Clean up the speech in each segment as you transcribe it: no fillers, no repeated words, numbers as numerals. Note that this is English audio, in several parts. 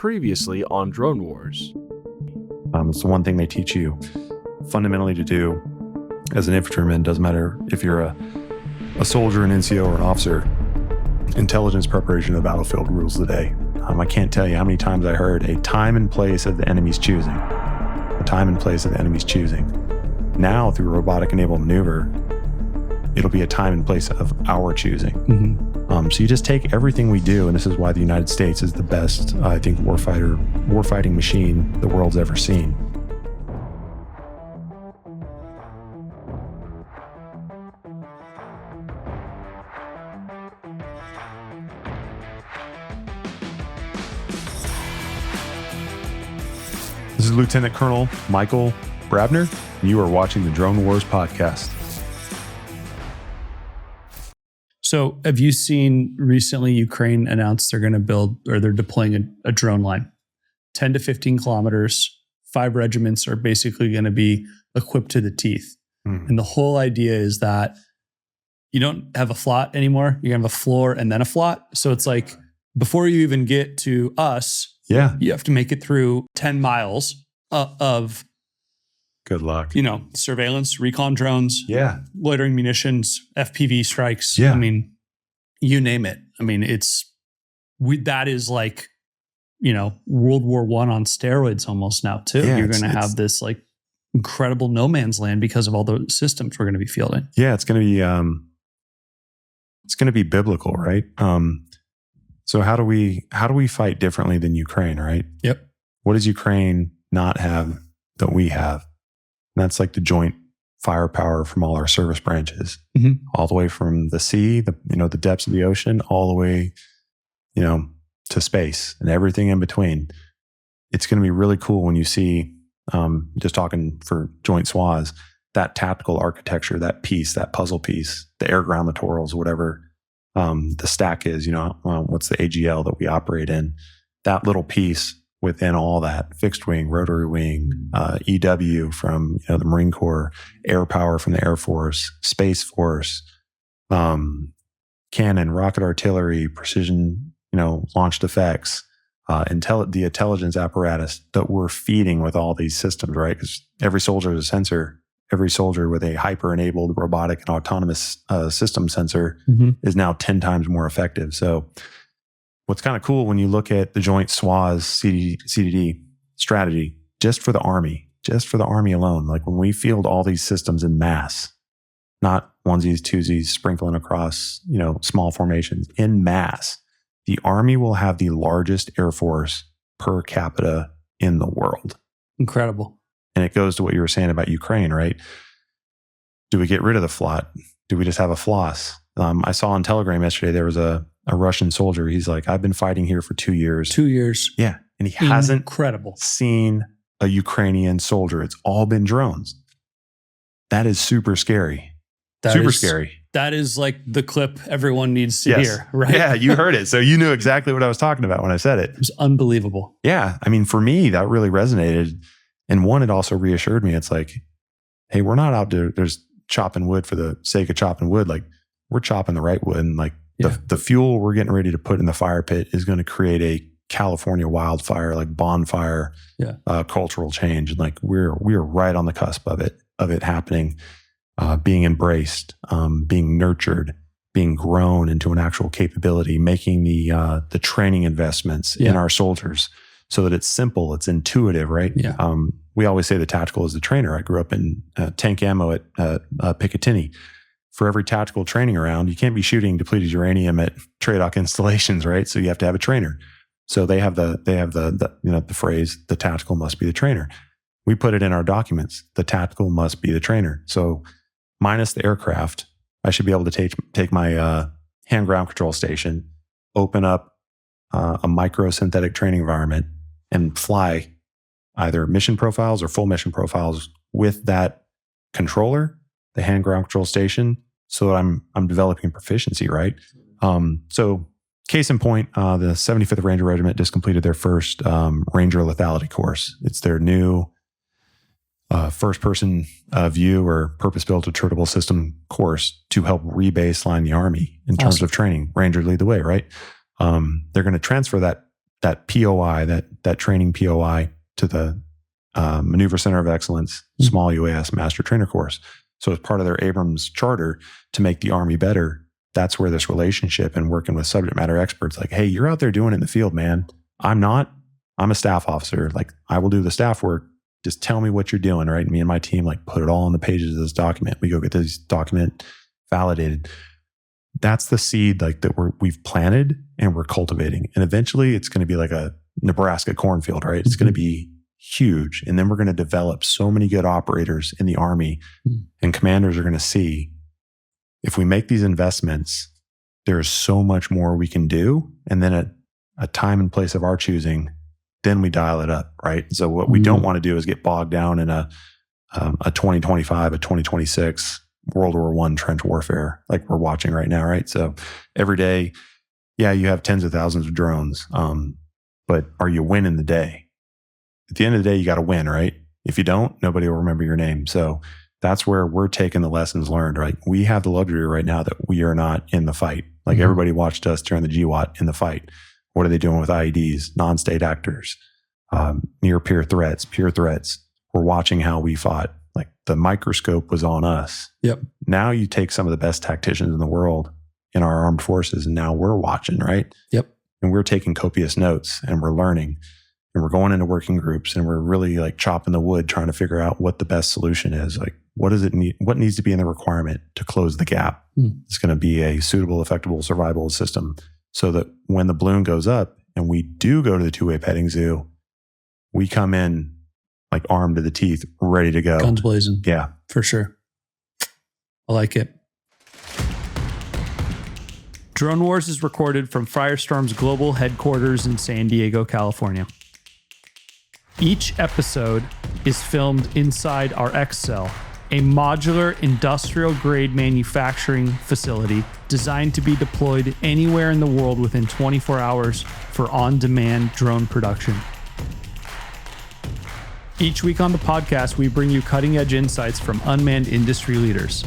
Previously on Drone Wars. It's the one thing they teach you fundamentally to do as an infantryman. Doesn't matter if you're a soldier, an NCO, or an officer. Intelligence preparation of the battlefield rules the day. I can't tell you how many times I heard a time and place of the enemy's choosing. A time and place of the enemy's choosing. Now, through robotic-enabled maneuver, it'll be a time and place of our choosing. Mm-hmm. So you just take everything we do, and this is why the United States is the best, I think, warfighting machine the world's ever seen. This is Lieutenant Colonel Michael Brabner, and you are watching the Drone Wars podcast. So have you seen recently Ukraine announced they're going to build, or they're deploying a drone line, 10 to 15 kilometers, 5 regiments are basically going to be equipped to the teeth. Mm. And the whole idea is that you don't have a flot anymore. You're going to have a floor and then a flot. So it's like, before you even get to us, you have to make it through 10 miles of good luck. Surveillance, recon drones, loitering munitions, FPV strikes. Yeah. I mean, you name it. I mean, that is like, World War I on steroids almost now too. Yeah, You're going to have this like incredible no man's land because of all the systems we're going to be fielding. Yeah, it's going to be biblical, right? So how do we fight differently than Ukraine, right? Yep. What does Ukraine not have that we have? And that's like the joint firepower from all our service branches, all the way from the sea, the depths of the ocean, all the way, to space and everything in between. It's going to be really cool when you see, just talking for joint SWAs, that tactical architecture, that piece, that puzzle piece, the air ground littorals, whatever the stack is, what's the AGL that we operate in, that little piece within all that, fixed wing, rotary wing, EW from the Marine Corps, air power from the Air Force, Space Force, cannon, rocket artillery, precision, launched effects, the intelligence apparatus that we're feeding with all these systems, right? Because every soldier is a sensor. Every soldier with a hyper-enabled robotic and autonomous system sensor is now 10 times more effective. So what's kind of cool when you look at the joint SWAS CDD strategy, just for the Army alone, like when we field all these systems in mass, not onesies, twosies, sprinkling across, small formations, in mass, the Army will have the largest Air Force per capita in the world. Incredible. And it goes to what you were saying about Ukraine, right? Do we get rid of the flot? Do we just have a floss? I saw on Telegram yesterday, there was a Russian soldier. He's like, I've been fighting here for 2 years. 2 years. Yeah. And he hasn't Incredible. seen a Ukrainian soldier. It's all been drones. That is super scary. Scary. That is like the clip everyone needs to hear, right? Yeah, you heard it. So you knew exactly what I was talking about when I said it. It was unbelievable. Yeah. I mean, for me, that really resonated. And one, it also reassured me. It's like, hey, we're not out there there's chopping wood for the sake of chopping wood. Like, we're chopping the right wood. And like the fuel we're getting ready to put in the fire pit is going to create a California wildfire, like bonfire, cultural change. And like we're right on the cusp of it happening, being embraced, being nurtured, being grown into an actual capability, making the training investments in our soldiers so that it's simple, it's intuitive, right? Yeah. We always say the tactical is the trainer. I grew up in tank ammo at Picatinny. For every tactical training around, you can't be shooting depleted uranium at TRADOC installations, right? So you have to have a trainer. So they have the phrase, the tactical must be the trainer. We put it in our documents. The tactical must be the trainer. So minus the aircraft, I should be able to take my hand ground control station, open up a micro synthetic training environment, and fly either mission profiles or full mission profiles with that controller, the hand ground control station, so that I'm developing proficiency, right? So case in point, the 75th Ranger Regiment just completed their first Ranger Lethality course. It's their new first-person view or purpose-built attritable system course to help re-baseline the Army in terms of training. Ranger lead the way, right? They're going to transfer that that POI, that training POI to the Maneuver Center of Excellence, Small UAS Master Trainer course. So as part of their Abrams charter to make the Army better, that's where this relationship and working with subject matter experts, like, hey, you're out there doing it in the field, man. I'm not. I'm a staff officer. Like, I will do the staff work. Just tell me what you're doing, right? Me and my team, like, put it all on the pages of this document. We go get this document validated. That's the seed, like, that we've planted and we're cultivating. And eventually it's going to be like a Nebraska cornfield, right? It's going to be huge. And then we're going to develop so many good operators in the Army, and commanders are going to see, if we make these investments, there's so much more we can do. And then at a time and place of our choosing, then we dial it up, right? So what we don't want to do is get bogged down in a 2025, a 2026 World War I trench warfare like we're watching right now, right? So every day, yeah, you have tens of thousands of drones, but are you winning the day? At the end of the day, you got to win, right? If you don't, nobody will remember your name. So that's where we're taking the lessons learned, right? We have the luxury right now that we are not in the fight. Like everybody watched us during the GWAT in the fight. What are they doing with IEDs, non-state actors, near peer threats, peer threats? We're watching how we fought. Like, the microscope was on us. Yep. Now you take some of the best tacticians in the world in our armed forces, and now we're watching, right? Yep. And we're taking copious notes, and we're learning, and we're going into working groups, and we're really like chopping the wood, trying to figure out what the best solution is. Like, what does it need? What needs to be in the requirement to close the gap? It's going to be a suitable, effectual, survivable system, so that when the balloon goes up and we do go to the two-way petting zoo, we come in like armed to the teeth, ready to go. Guns blazing. Yeah. For sure. I like it. Drone Wars is recorded from Firestorm's global headquarters in San Diego, California. Each episode is filmed inside our X-Cell, a modular industrial-grade manufacturing facility designed to be deployed anywhere in the world within 24 hours for on-demand drone production. Each week on the podcast, we bring you cutting-edge insights from unmanned industry leaders.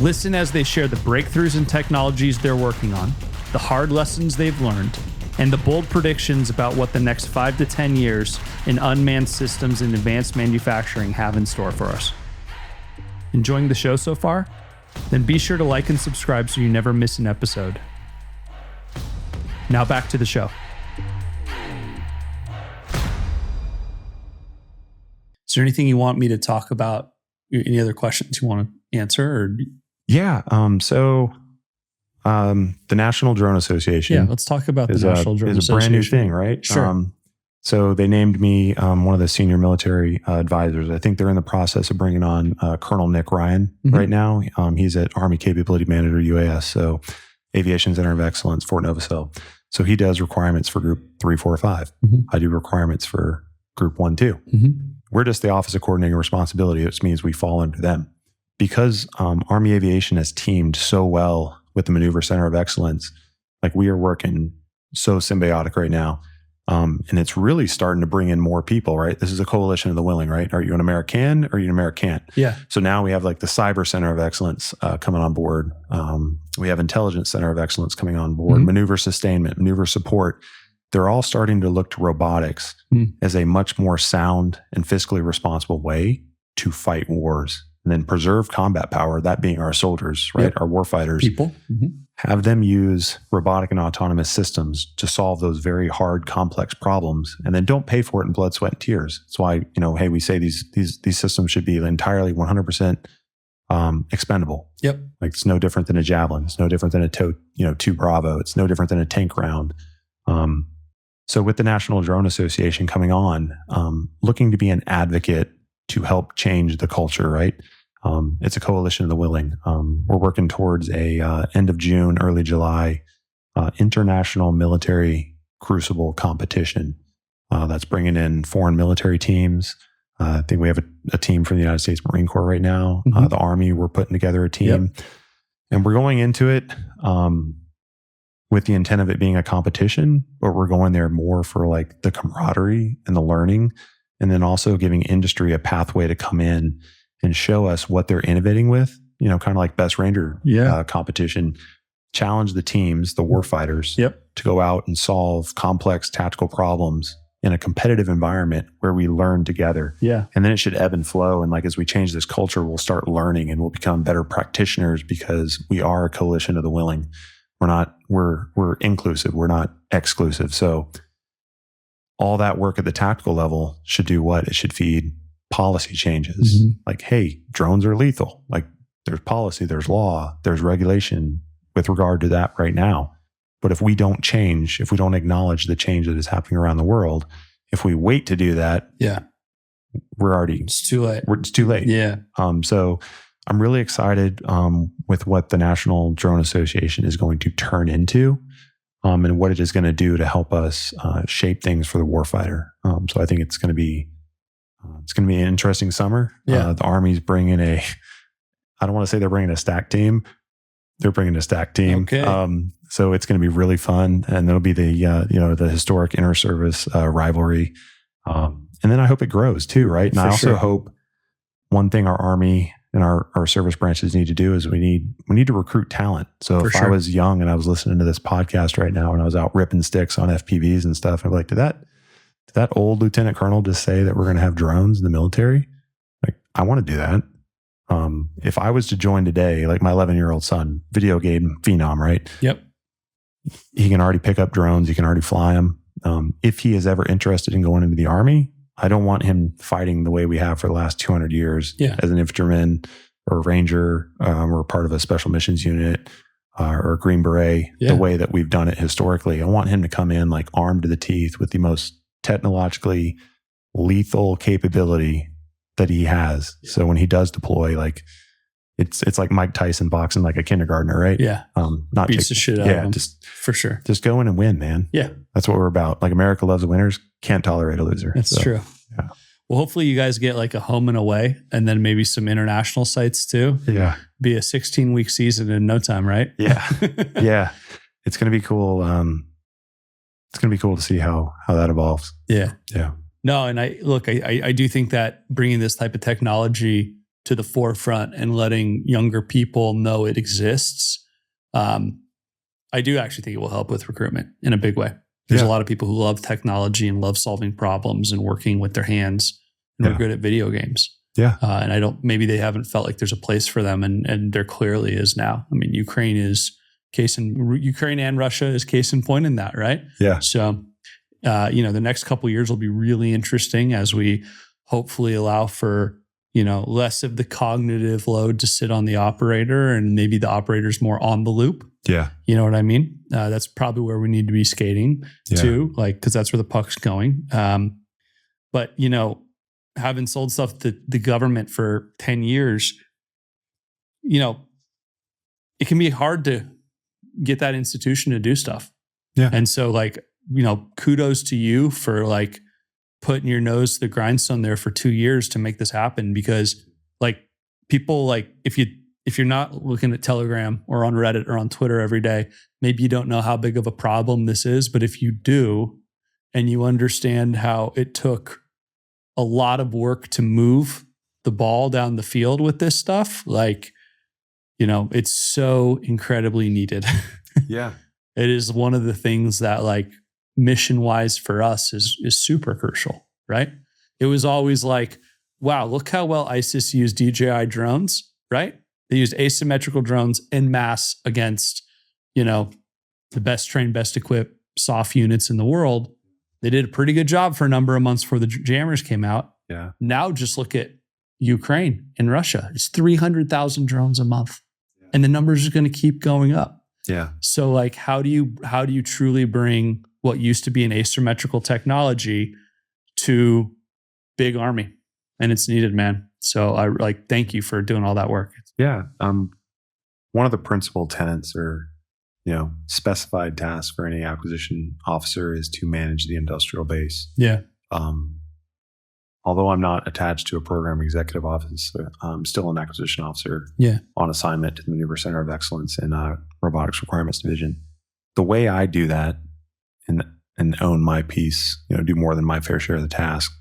Listen as they share the breakthroughs and technologies they're working on, the hard lessons they've learned, and the bold predictions about what the next 5 to 10 years in unmanned systems and advanced manufacturing have in store for us. Enjoying the show so far? Then be sure to like and subscribe so you never miss an episode. Now back to the show. Is there anything you want me to talk about? Any other questions you want to answer? Or Yeah. The National Drone Association. Yeah, let's talk about the National Drone Association. Is a brand new thing, right? Sure. So they named me one of the senior military advisors. I think they're in the process of bringing on Colonel Nick Ryan right now. He's at Army Capability Manager UAS, so Aviation Center of Excellence, Fort Novasil. So he does requirements for Group 3, 4, 5. I do requirements for Group 1, 2. We're just the Office of Coordinating Responsibility, which means we fall under them. Because Army Aviation has teamed so well with the Maneuver Center of Excellence, like, we are working so symbiotic right now. And it's really starting to bring in more people, right? This is a coalition of the willing, right? Are you an American or are you an American? Yeah. So now we have like the Cyber Center of Excellence coming on board. We have Intelligence Center of Excellence coming on board, Maneuver Sustainment, Maneuver Support. They're all starting to look to robotics as a much more sound and fiscally responsible way to fight wars and then preserve combat power, that being our soldiers, right? Our warfighters. People. Have them use robotic and autonomous systems to solve those very hard, complex problems, and then don't pay for it in blood, sweat, and tears. That's why, hey, we say these systems should be entirely 100% expendable. Yep. Like, it's no different than a Javelin. It's no different than a 2 Bravo. It's no different than a tank round. So with the National Drone Association coming on, looking to be an advocate to help change the culture, right? It's a coalition of the willing. We're working towards a end of June, early July, international military Crucible competition that's bringing in foreign military teams. I think we have a team from the United States Marine Corps right now. The Army, we're putting together a team. And we're going into it with the intent of it being a competition, but we're going there more for like the camaraderie and the learning, and then also giving industry a pathway to come in and show us what they're innovating with, kind of like Best Ranger competition, challenge the teams, the warfighters, to go out and solve complex tactical problems in a competitive environment where we learn together. Yeah. And then it should ebb and flow. And like, as we change this culture, we'll start learning and we'll become better practitioners because we are a coalition of the willing. We're inclusive. We're not exclusive. So all that work at the tactical level should do what? It should feed policy changes. Like, hey, drones are lethal. Like, there's policy, there's law, there's regulation with regard to that right now. But if we don't change, if we don't acknowledge the change that is happening around the world, if we wait to do that, it's too late. It's too late. Yeah. So I'm really excited with what the National Drone Association is going to turn into, and what it is going to do to help us shape things for the warfighter. So I think it's going to be an interesting summer. Yeah. The Army's bringing I don't want to say they're bringing a stack team. They're bringing a stack team. Okay. So it's going to be really fun, and there'll be the historic inter-service rivalry, and then I hope it grows too, right? And I also hope one thing our Army and our service branches need to do is we need to recruit talent. So if I was young and I was listening to this podcast right now and I was out ripping sticks on FPVs and stuff, I'd be like, did that old lieutenant colonel just say that we're going to have drones in the military? Like, I want to do that. If I was to join today, like my 11-year-old son, video game phenom, right? Yep. He can already pick up drones. He can already fly them. If he is ever interested in going into the Army, I don't want him fighting the way we have for the last 200 years as an infantryman or a ranger, or part of a special missions unit, or a Green Beret, the way that we've done it historically. I want him to come in like armed to the teeth with the most technologically lethal capability that he has. So when he does deploy, like it's like Mike Tyson boxing like a kindergartner, right? Yeah. Not beats the shit out of him. Just for sure. Just go in and win, man. Yeah. That's what we're about. Like, America loves the winners, can't tolerate a loser. That's true. Yeah. Well, hopefully you guys get like a home and away, and then maybe some international sites too. Yeah. Be a 16-week season in no time, right? Yeah. Yeah. It's going to be cool. It's going to be cool to see how that evolves. Yeah. Yeah. No, and I do think that bringing this type of technology to the forefront and letting younger people know it exists, I do actually think it will help with recruitment in a big way. There's a lot of people who love technology and love solving problems and working with their hands, and are good at video games. Yeah. And maybe they haven't felt like there's a place for them, and there clearly is now. I mean, Ukraine and Russia is case in point in that, right? Yeah. So, the next couple of years will be really interesting as we hopefully allow for, less of the cognitive load to sit on the operator, and maybe the operator's more on the loop. Yeah. You know what I mean? That's probably where we need to be skating too, because that's where the puck's going. But, having sold stuff to the government for 10 years, it can be hard to get that institution to do stuff. Yeah. And so kudos to you for putting your nose to the grindstone there for 2 years to make this happen, because people, if you're not looking at Telegram or on Reddit or on Twitter every day, maybe you don't know how big of a problem this is. But if you do, and you understand how it took a lot of work to move the ball down the field with this stuff, it's so incredibly needed. Yeah. It is one of the things that mission wise for us is super crucial, right? It was always wow, look how well ISIS used DJI drones, right? They used asymmetrical drones en masse against, the best trained, best equipped SOF units in the world. They did a pretty good job for a number of months before the jammers came out. Yeah. Now just look at Ukraine and Russia. It's 300,000 drones a month. And the numbers are going to keep going up. Yeah. So how do you truly bring what used to be an asymmetrical technology to big army? And it's needed, man. So I thank you for doing all that work. Yeah. One of the principal tenets or, specified tasks for any acquisition officer is to manage the industrial base. Yeah. Although I'm not attached to a program executive office, I'm still an acquisition officer on assignment to the Maneuver Center of Excellence in Robotics Requirements Division. The way I do that and own my piece, do more than my fair share of the task,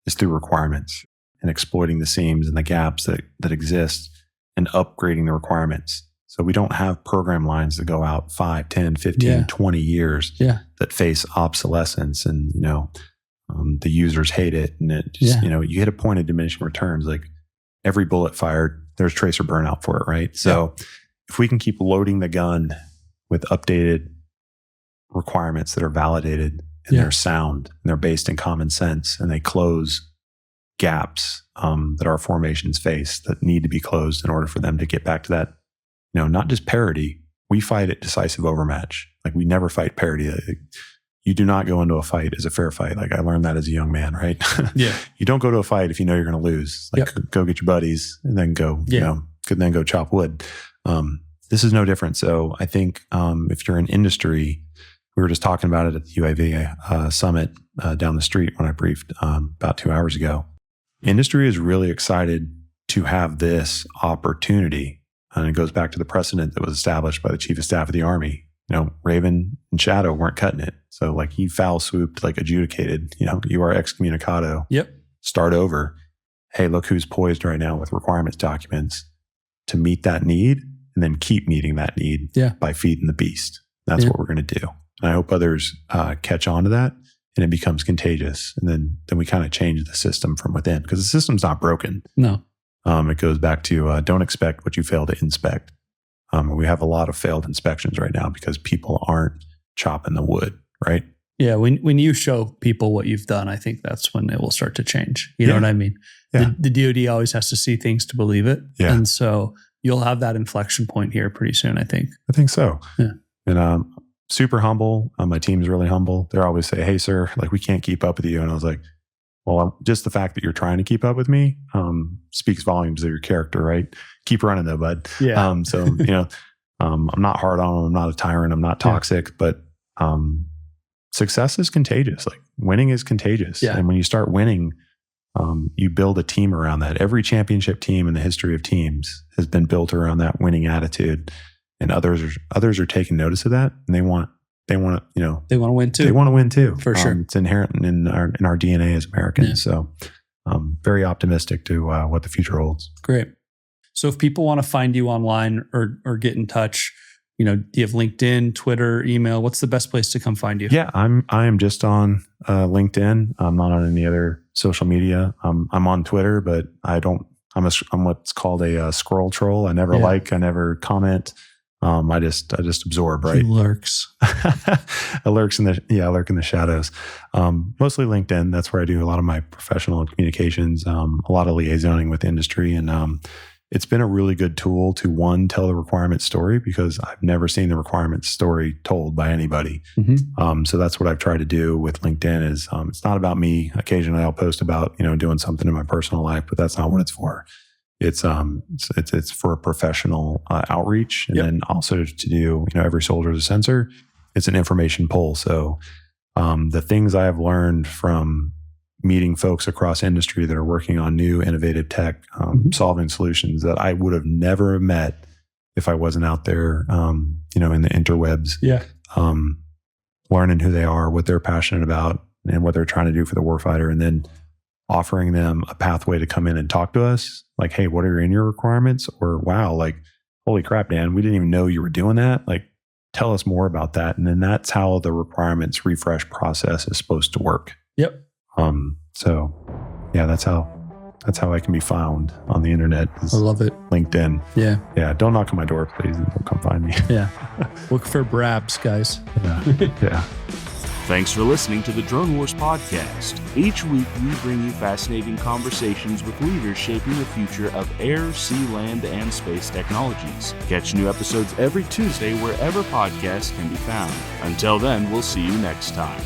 is through requirements and exploiting the seams and the gaps that exist and upgrading the requirements. So we don't have program lines that go out 5, 10, 15, 20 years that face obsolescence, and, the users hate it. And it just, you hit a point of diminishing returns. Like every bullet fired, there's tracer burnout for it, right? So if we can keep loading the gun with updated requirements that are validated and they're sound and they're based in common sense and they close gaps that our formations face that need to be closed in order for them to get back to that, not just parity. We fight at decisive overmatch. Like we never fight parity. You do not go into a fight as a fair fight. Like I learned that as a young man, right? Yeah. You don't go to a fight if you know you're going to lose. Like go get your buddies and then go, then go chop wood. This is no different. So I think if you're in industry, we were just talking about it at the UAV summit down the street when I briefed about 2 hours ago. Industry is really excited to have this opportunity. And it goes back to the precedent that was established by the Chief of Staff of the Army. Raven and Shadow weren't cutting it. So like he foul swooped, like adjudicated, you are excommunicado. Yep. Start over. Hey, look who's poised right now with requirements documents to meet that need and then keep meeting that need by feeding the beast. That's what we're going to do. And I hope others catch on to that and it becomes contagious. And then we kind of change the system from within because the system's not broken. No. It goes back to don't expect what you fail to inspect. We have a lot of failed inspections right now because people aren't chopping the wood, right? Yeah, when you show people what you've done, I think that's when it will start to change. You know what I mean? Yeah. The DoD always has to see things to believe it. Yeah. And so you'll have that inflection point here pretty soon, I think. I think so. Yeah. And super humble. My team's really humble. They always say, hey, sir, like we can't keep up with you. And I was like, well, just the fact that you're trying to keep up with me speaks volumes of your character, right? Keep running though, bud. Yeah. I'm not hard on them. I'm not a tyrant. I'm not toxic, but success is contagious. Like winning is contagious. Yeah. And when you start winning, you build a team around that. Every championship team in the history of teams has been built around that winning attitude. And others are taking notice of that, and they want to win too. They want to win too, for sure. It's inherent in our DNA as Americans. So, very optimistic to what the future holds. Great. So, if people want to find you online or get in touch, do you have LinkedIn, Twitter, email? What's the best place to come find you? Yeah, I am just on LinkedIn. I'm not on any other social media. I'm on Twitter, but I don't. I'm what's called a scroll troll. I never I never comment. I just absorb, right? He lurks. I lurk in the shadows. Mostly LinkedIn. That's where I do a lot of my professional communications, a lot of liaisoning with industry. And it's been a really good tool to tell the requirement story because I've never seen the requirement story told by anybody. Mm-hmm. So that's what I've tried to do with LinkedIn is it's not about me. Occasionally I'll post about, doing something in my personal life, but that's not what it's for. It's for a professional outreach, and then also to do every soldier is a sensor. It's an information pool. So the things I have learned from meeting folks across industry that are working on new innovative tech, solving solutions that I would have never met if I wasn't out there, in the interwebs. Yeah, learning who they are, what they're passionate about, and what they're trying to do for the warfighter, and then offering them a pathway to come in and talk to us. Like, hey, what are in your requirements? Or, wow, like, holy crap, Dan, we didn't even know you were doing that. Like, tell us more about that. And then that's how the requirements refresh process is supposed to work. Yep. So yeah, that's how I can be found on the internet. I love it. LinkedIn. Yeah. Yeah. Don't knock on my door, please. Don't come find me. Yeah. Look for Brabs, guys. Yeah. Yeah. Thanks for listening to the Drone Wars podcast. Each week, we bring you fascinating conversations with leaders shaping the future of air, sea, land, and space technologies. Catch new episodes every Tuesday wherever podcasts can be found. Until then, we'll see you next time.